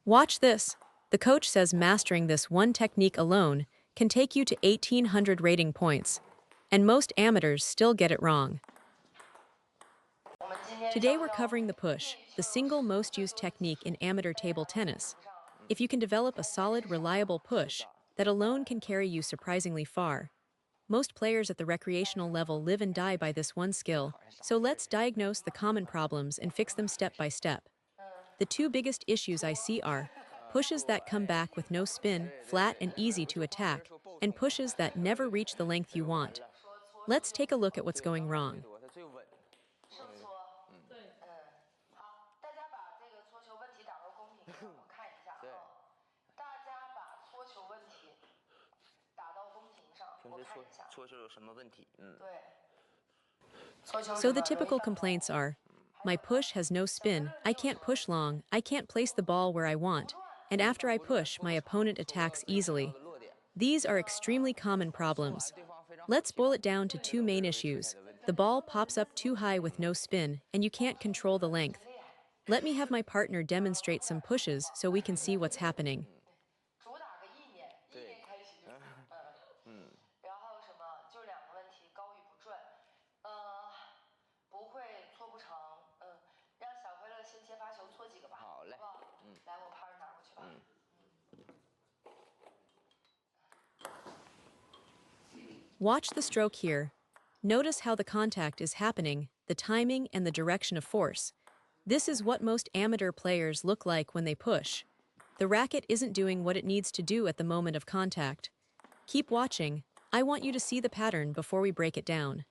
Watch this. The coach says mastering this one technique alone can take you to 1800 rating points, and most amateurs still get it wrong. Today we're covering the push, the single most used technique in amateur table tennis. If you can develop a solid, reliable push, that alone can carry you surprisingly far. Most players at the recreational level live and die by this one skill, so let's diagnose the common problems and fix them step by step. The two biggest issues I see are pushes that come back with no spin, flat and easy to attack, and pushes that never reach the length you want. Let's take a look at what's going wrong. So the typical complaints are, my push has no spin, I can't push long, I can't place the ball where I want, and after I push, my opponent attacks easily. These are extremely common problems. Let's boil it down to two main issues. The ball pops up too high with no spin, and you can't control the length. Let me have my partner demonstrate some pushes so we can see what's happening. Watch the stroke here. Notice how the contact is happening, the timing and the direction of force. This is what most amateur players look like when they push. The racket isn't doing what it needs to do at the moment of contact. Keep watching. I want you to see the pattern before we break it down.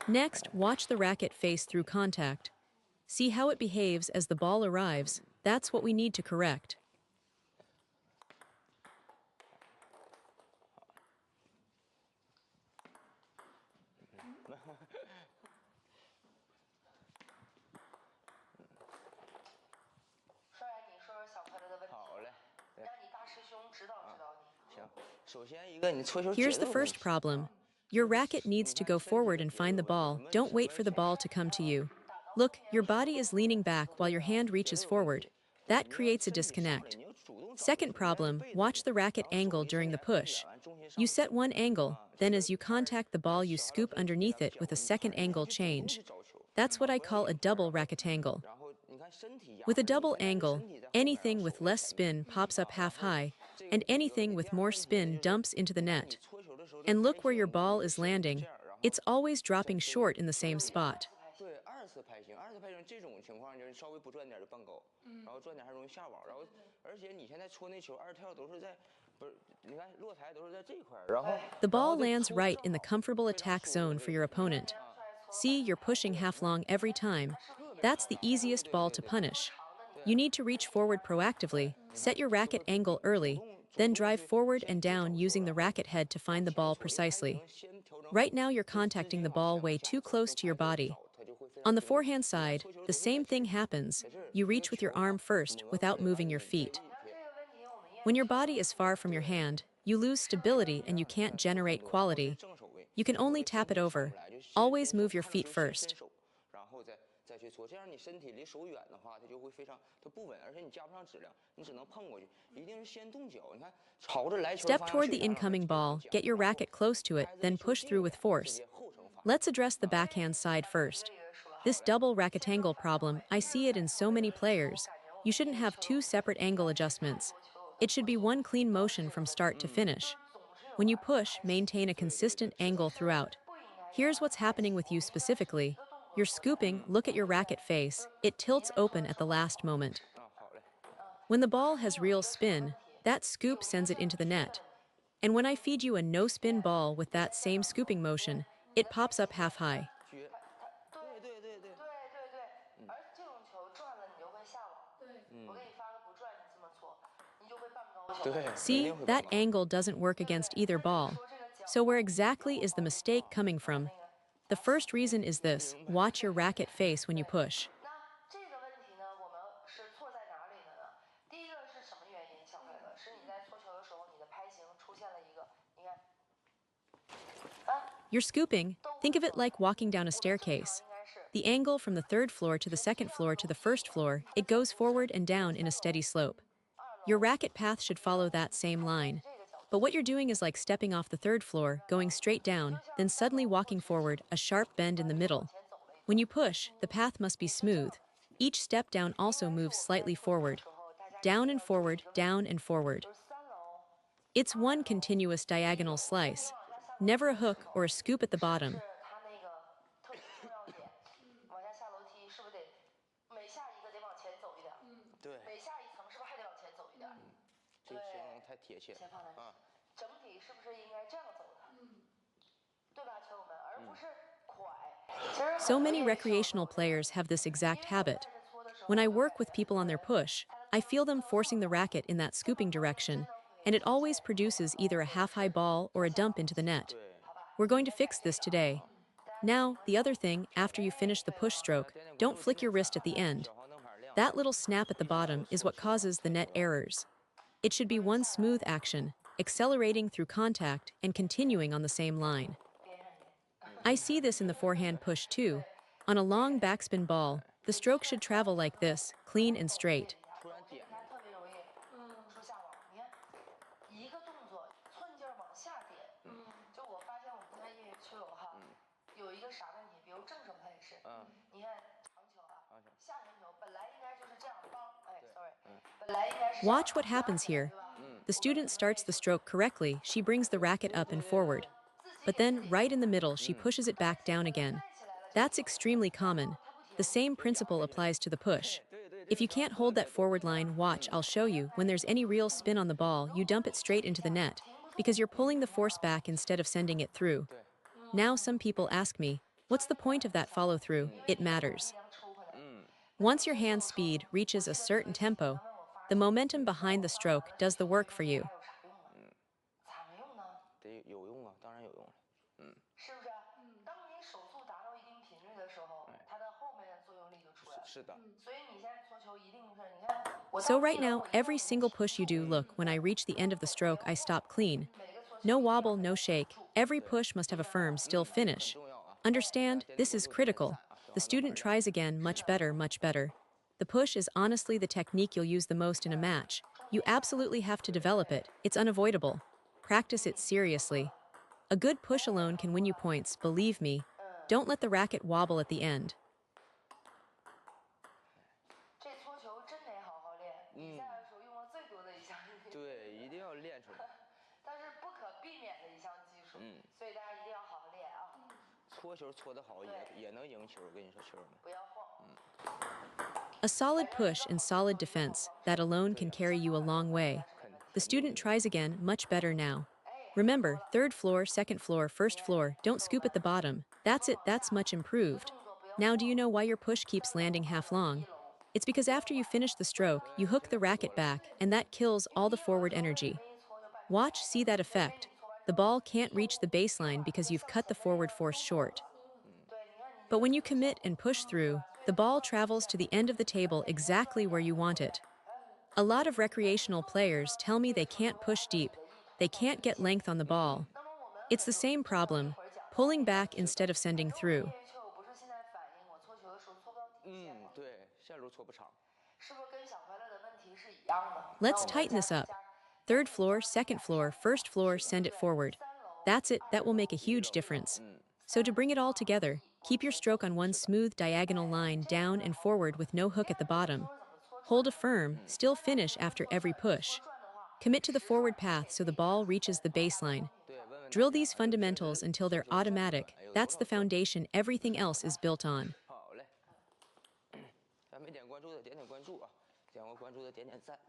Next, watch the racket face through contact. See how it behaves as the ball arrives. That's what we need to correct. Here's the first problem. Your racket needs to go forward and find the ball. Don't wait for the ball to come to you. Look, your body is leaning back while your hand reaches forward. That creates a disconnect. Second problem, watch the racket angle during the push. You set one angle, then as you contact the ball you scoop underneath it with a second angle change. That's what I call a double racket angle. With a double angle, anything with less spin pops up half high, and anything with more spin dumps into the net. And look where your ball is landing. It's always dropping short in the same spot. The ball lands right in the comfortable attack zone for your opponent. See, you're pushing half long every time. That's the easiest ball to punish. You need to reach forward proactively, set your racket angle early, then drive forward and down using the racket head to find the ball precisely. Right now you're contacting the ball way too close to your body. On the forehand side, the same thing happens. You reach with your arm first without moving your feet. When your body is far from your hand, you lose stability and you can't generate quality. You can only tap it over. Always move your feet first. Step toward the incoming ball, get your racket close to it, then push through with force. Let's address the backhand side first. This double racketangle problem, I see it in so many players. You shouldn't have two separate angle adjustments. It should be one clean motion from start to finish. When you push, maintain a consistent angle throughout. Here's what's happening with you specifically. You're scooping, look at your racket face, it tilts open at the last moment. When the ball has real spin, that scoop sends it into the net. And when I feed you a no-spin ball with that same scooping motion, it pops up half high. See, that angle doesn't work against either ball. So where exactly is the mistake coming from? The first reason is this: watch your racket face when you push. 那这个问题呢，我们是错在哪里的呢？第一个是什么原因，小快乐？是你在搓球的时候，你的拍形出现了一个，你看，You're scooping. Think of it like walking down a staircase. The angle from the third floor to the second floor to the first floor, it goes forward and down in a steady slope. Your racket path should follow that same line. But what you're doing is like stepping off the third floor, going straight down, then suddenly walking forward, a sharp bend in the middle. When you push, the path must be smooth. Each step down also moves slightly forward. Down and forward, down and forward. It's one continuous diagonal slice. Never a hook or a scoop at the bottom. 是 So many recreational players have this exact habit. When I work with people on their push, I feel them forcing the racket in that scooping direction, and it always produces either a half-high ball or a dump into the net. We're going to fix this today. Now, the other thing, after you finish the push stroke, don't flick your wrist at the end. That little snap at the bottom is what causes the net errors. It should be one smooth action, accelerating through contact and continuing on the same line. I see this in the forehand push too. On a long backspin ball, the stroke should travel like this, clean and straight. 本来应该是这样，sorry，本来应该是这样， Watch what happens here. The student starts the stroke correctly, she brings the racket up and forward. But then, right in the middle, she pushes it back down again. That's extremely common. The same principle applies to the push. If you can't hold that forward line, watch, I'll show you. When there's any real spin on the ball, you dump it straight into the net, because you're pulling the force back instead of sending it through. Now some people ask me, what's the point of that follow-through? It matters. Once your hand speed reaches a certain tempo, the momentum behind the stroke does the work for you. 是不是？当你手速达到一定频率的时候，它的后面的作用力就出来了。所以你现在搓球一定是，你看我 So right now, every single push you do, look, when I reach the end of the stroke, I stop clean. No wobble, no shake. Every push must have a firm, still finish. Understand? This is critical. The student tries again, much better, much better. The push is honestly the technique you'll use the most in a match. You absolutely have to develop it. It's unavoidable. Practice it seriously. A good push alone can win you points, believe me. Don't let the racket wobble at the end. 这搓球真得好好练，比赛的时候用到最多的一项运动，所以大家一定要好好练啊。搓球搓得好也能赢球，我跟你说球吗？不要晃。A solid push and solid defense, that alone can carry you a long way. The student tries again, much better now. Remember, third floor, second floor, first floor, don't scoop at the bottom. That's it, that's much improved. Now do you know why your push keeps landing half long? It's because after you finish the stroke, you hook the racket back, and that kills all the forward energy. Watch, see that effect. The ball can't reach the baseline because you've cut the forward force short. But when you commit and push through, the ball travels to the end of the table exactly where you want it. A lot of recreational players tell me they can't push deep, they can't get length on the ball. It's the same problem, pulling back instead of sending through. Let's tighten this up. Third floor, second floor, first floor, send it forward. That's it, that will make a huge difference. So to bring it all together, keep your stroke on one smooth diagonal line down and forward with no hook at the bottom. Hold a firm, still finish after every push. Commit to the forward path so the ball reaches the baseline. Drill these fundamentals until they're automatic. That's the foundation everything else is built on. 好嘞，咱没点关注的点点关注啊，点过关注的点点赞。